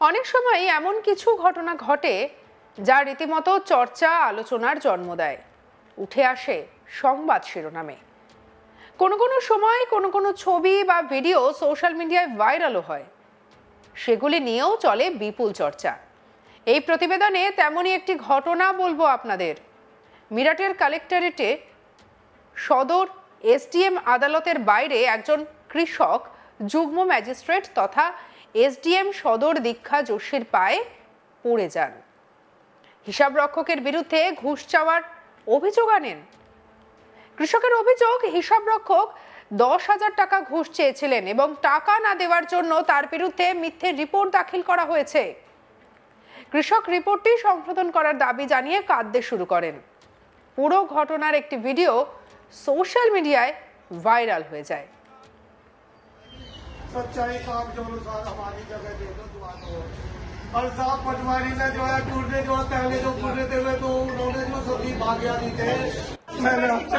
অনেক সময় এমন কিছু ঘটনা ঘটে যা রীতিমতো চর্চা আলোচনার জন্ম দেয়, উঠে আসে সংবাদ শিরোনামে। কোনো কোনো সময় কোনো কোনো ছবি বা ভিডিও সোশ্যাল মিডিয়ায় ভাইরালও হয়, সেগুলি নিয়েও চলে বিপুল চর্চা। এই প্রতিবেদনে তেমনই একটি ঘটনা বলবো আপনাদের। মিরাটের কালেক্টরেটে সদর এসডিএম আদালতের বাইরে একজন কৃষক যুগ্ম ম্যাজিস্ট্রেট তথা এসডিএম সদর দীক্ষা যোশীর পায়ে পড়ে যান। হিসাব রক্ষকের বিরুদ্ধে ঘুষ চাওয়ার অভিযোগ আনেন। কৃষকের অভিযোগ, হিসাব রক্ষক 10,000 টাকা ঘুষ চেয়েছিলেন এবং টাকা না দেওয়ার জন্য তার বিরুদ্ধে মিথ্যে রিপোর্ট দাখিল করা হয়েছে। কৃষক রিপোর্টটি সংশোধন করার দাবি জানিয়ে কাঁদতে শুরু করেন। পুরো ঘটনার একটি ভিডিও সোশ্যাল মিডিয়ায় ভাইরাল হয়ে যায়। सच्चाई काम के अनुसार हमारी जगह दे दो दुआ दो। और साहब पटवारी ने जो है टूटने जो पहले जो पूरे थे हुए तो उन्होंने जो सभी भाग्या दी थे। मैंने आपसे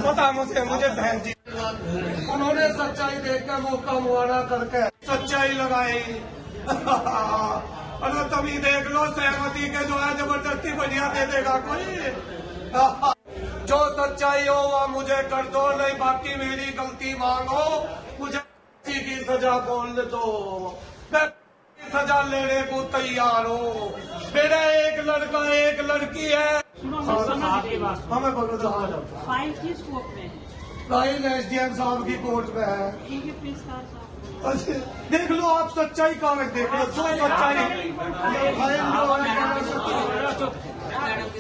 पता मुझे बहन जी उन्होंने सच्चाई देख कर मौका मुआना करके सच्चाई लगाई। अरे तभी देख लो सहमति के जो है जबरदस्ती बढ़िया दे देगा कोई। जो सच्चाई हो वह मुझे कर दो, नहीं बाकी मेरी गलती मांगो, मुझे की सजा बोल दो, मैं सजा लेने को तैयार हूँ। मेरा एक लड़का एक लड़की है। हमें फाइल किस कोर्ट में है? फाइल एसडीएम साहब की कोर्ट में है। देख लो आप सच्चाई कागज देख लो, जो सच्चाई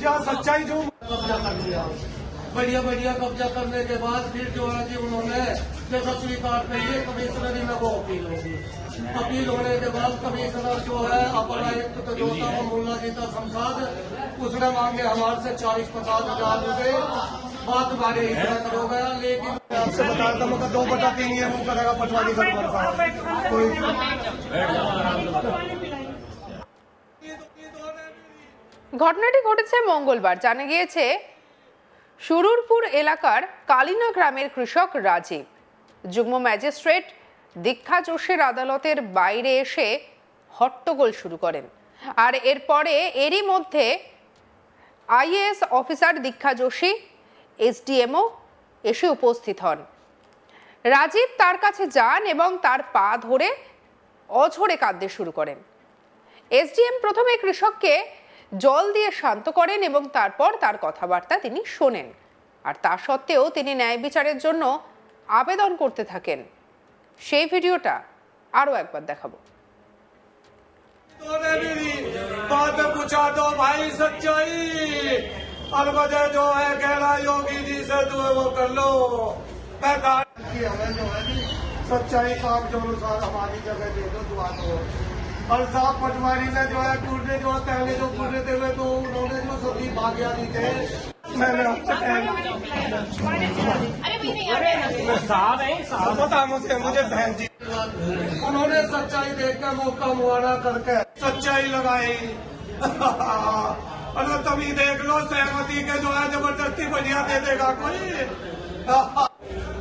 क्या सच्चाई जो बढ़िया बढ़िया कब्जा करने के बाद फिर जो है जी उन्होंने जैसा स्वीकार करिए कमिश्नरी में वो अपील होगी। अपील होने के बाद कमिश्नर जो है अपर आयुक्त तो जो था वो मुल्ला जी था शमशाद, उसने मांगे हमारे से 40-50 हजार रुपए। बात हमारे हिस्सा हो गया, लेकिन आपसे बताया था मगर 2/3 ये वो करेगा पटवारी का ঘটনাটি ঘটেছে মঙ্গলবার। জানা গিয়েছে সুরুরপুর এলাকার কালিনা গ্রামের কৃষক রাজীব যুগ্ম ম্যাজিস্ট্রেট দীক্ষা যোশীর আদালতের বাইরে এসে হট্টগোল শুরু করেন। আর এরপরে এরই মধ্যে আইএএস অফিসার দীক্ষা যোশী এসডিএমও এসে উপস্থিত হন। রাজীব তার কাছে যান এবং তার পা ধরে অঝরে কাঁদতে শুরু করেন। এসডিএম প্রথমে কৃষককে জল দিয়ে শান্ত করেন এবং তারপর তার কথাবার্তা তিনি শোনেন। আর তা সত্ত্বেও তিনি ন্যায় বিচারের জন্য আবেদন করতে থাকেন। সেই ভিডিওটা আরো একবার দেখাবো। पूछा तो भाई सच्चाई और वजह जो है कहना योगी जी से तू वो कर लो। हमें जो है सच्चाई काम के अनुसार हमारी जगह दे दो दुआ दो। और साहब पटवारी ने जो है टूटने जो पहले जो पूरे थे हुए तो उन्होंने जो सभी भाग्या दी थे। मैंने आपसे पता मुझे बहन जी उन्होंने सच्चाई देख कर मौका मुआना करके सच्चाई लगाई। अरे तभी देख लो सहमति के जो है जबरदस्ती बढ़िया दे देगा कोई।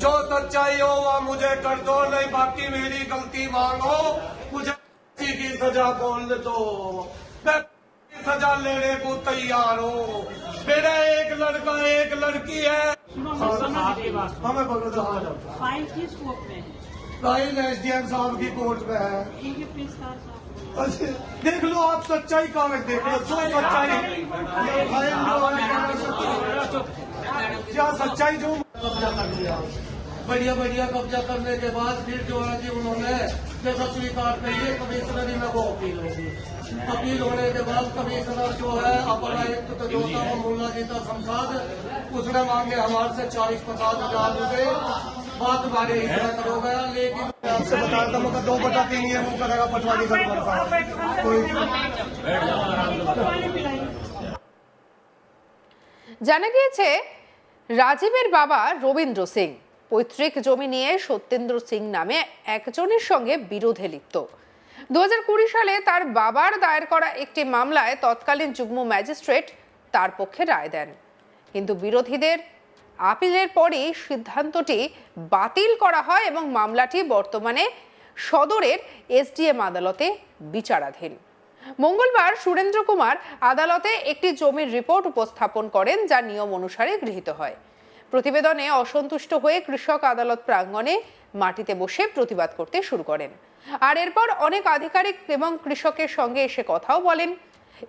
जो सच्चाई हो वह मुझे कर दो, नहीं बाकी मेरी गलती मांगो, मुझे की सजा बोल दो, मैं सजा लेने को तैयार हूँ। मेरा एक लड़का एक लड़की है। हमें फाइल किस कोर्ट में है? फाइल एसडीएम साहब की कोर्ट में है। देख लो आप सच्चाई कागज देख लो, जो सच्चाई क्या सच्चाई जो बढ़िया बढ़िया कब्जा करने के बाद फिर जो है जी उन्होंने जैसा स्वीकार करिए कमिश्नरी में वो अपील होगी। अपील होने के बाद कमिश्नर जो है अपर आयुक्त तो जो था वो मुल्ला जी था शमशाद, उसने मांगे हमारे से 40-50 हजार रुपए। बात हमारे हिस्सा हो गया, लेकिन आपसे बताया था मगर 2/3 ये वो करेगा पटवारी का জানা গিয়েছে রাজীবের বাবা রবীন্দ্র সিং পৈতৃক জমি নিয়ে সত্যেন্দ্র সিং নামে একজনের সঙ্গে বিরোধে লিপ্ত। 2020 সালে তার বাবার দায়ের করা একটি মামলায় তৎকালীন যুগ্ম ম্যাজিস্ট্রেট তার পক্ষে রায় দেন, কিন্তু বিরোধীদের আপিলের পরই সিদ্ধান্তটি বাতিল করা হয় এবং মামলাটি বর্তমানে সদরের এসডিএম আদালতে বিচারাধীন। মঙ্গলবার সুরেন্দ্র কুমার আদালতে একটি জমির রিপোর্ট উপস্থাপন করেন, যা নিয়ম অনুসারে গৃহীত হয়। প্রতিবেদনে অসন্তুষ্ট হয়ে কৃষক আদালত প্রাঙ্গণে মাটিতে বসে প্রতিবাদ করতে শুরু করেন। আর এরপর অনেক আধিকারিক এবং কৃষকের সঙ্গে এসে কথাও বলেন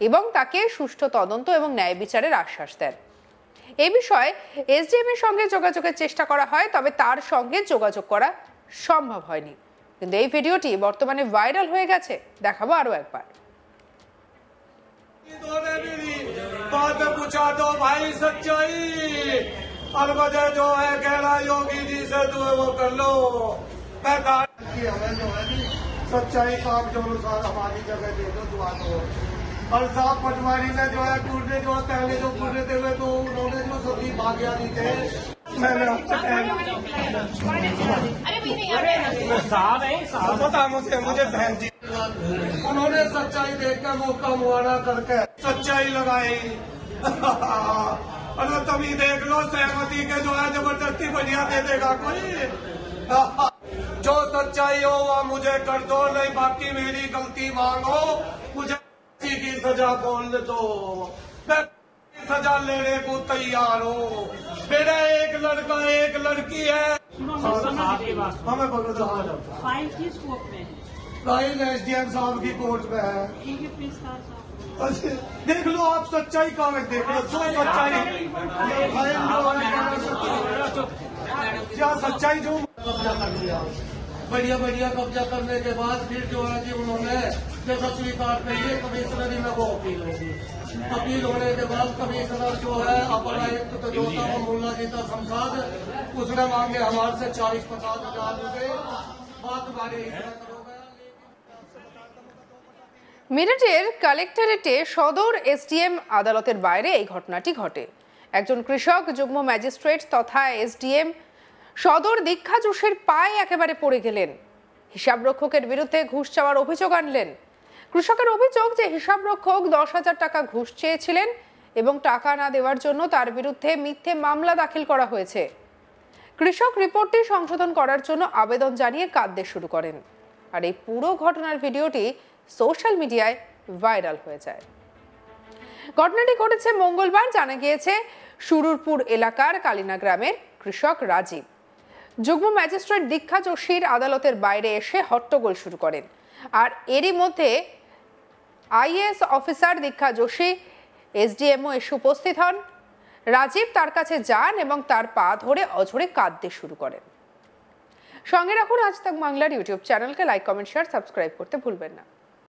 এবং তাকে সুষ্ঠু তদন্ত এবং ন্যায় বিচারের আশ্বাস দেন। এই বিষয়ে এসডিএম এর সঙ্গে যোগাযোগের চেষ্টা করা হয়, তবে তার সঙ্গে যোগাযোগ করা সম্ভব হয়নি। কিন্তু এই ভিডিওটি বর্তমানে ভাইরাল হয়ে গেছে। দেখাবো আরো একবার। बात पूछा दो भाई सच्चाई, अलबत्ता जो है कहना योगी जी से तू वो कर लो। हमें जो है सच्चाई काम के अनुसार हमारी जगह दे दो, दुआ दो। और साहब पटवारी ने जो है टूटने जो पहले जो टूटे थे तो उन्होंने जो सभी भाग्या दी थे। मैंने आपसे पता मुझे बहन जी उन्होंने सच्चाई देखकर मौका मुआना करके सच्चाई लगाई। अरे तभी देख लो सहमति के जो है जबरदस्ती बढ़िया दे देगा कोई। जो सच्चाई हो वह मुझे कर दो, नहीं बाकी मेरी गलती मांगो, मुझे की सजा बोल दो, मैं सजा लेने को तैयार हो। मेरा एक लड़का एक लड़की है। हमें बगल फाइल किस कोर्ट में है? फाइल एसडीएम साहब की कोर्ट में है। देख लो आप सच्चाई कागज देख लो, जो सच्चाई क्या सच्चाई जो कब्जा कर लिया, बढ़िया बढ़िया कब्जा करने के बाद फिर जो है जी उन्होंने जैसा स्वीकार करिए कमिश्नरी में वो अपील होगी। अपील होने के बाद कमिश्नर जो है अपर आयुक्त जो था वो मुल्ला जी था शमशाद, उसने मांगे हमारे से 40-50 हजार रुपए। बात हमारे মিরটের কালেক্টরেটে সদর এসডিএম আদালতের বাইরে এই ঘটনাটি ঘটে। একজন কৃষক যুগ্ম ম্যাজিস্ট্রেট তথা এসডিএম সদর দীক্ষা যোশীর পায়ে একেবারে পড়ে গেলেন। হিসাবরক্ষকের বিরুদ্ধে ঘুষ চাওয়ার অভিযোগ আনলেন। কৃষকের অভিযোগ যে হিসাবরক্ষক 10,000 টাকা ঘুষ চেয়েছিলেন এবং টাকা না দেওয়ার জন্য তার বিরুদ্ধে মিথ্যে মামলা দাখিল করা হয়েছে। কৃষক রিপোর্টটি সংশোধন করার জন্য আবেদন জানিয়ে কাঁদতে শুরু করেন। আর এই পুরো ঘটনার ভিডিওটি সোশ্যাল মিডিয়ায় ভাইরাল হয়ে যায়। ঘটনাটি ঘটেছে মঙ্গলবার। জানা গিয়েছে সুরুরপুর এলাকার কালিনা গ্রামের কৃষক রাজীব যুগ্ম ম্যাজিস্ট্রেট দীক্ষা যোশীর আদালতের বাইরে এসে হট্টগোল শুরু করেন। আর এরই মধ্যে আইএএস অফিসার দীক্ষা যোশী এসডিএমও এসে উপস্থিত হন। রাজীব তার কাছে যান এবং তার পা ধরে অঝরে কাঁদতে শুরু করেন। সঙ্গে রাখুন আজ তাক বাংলার ইউটিউব চ্যানেলকে। লাইক, কমেন্ট, শেয়ার, সাবস্ক্রাইব করতে ভুলবেন না।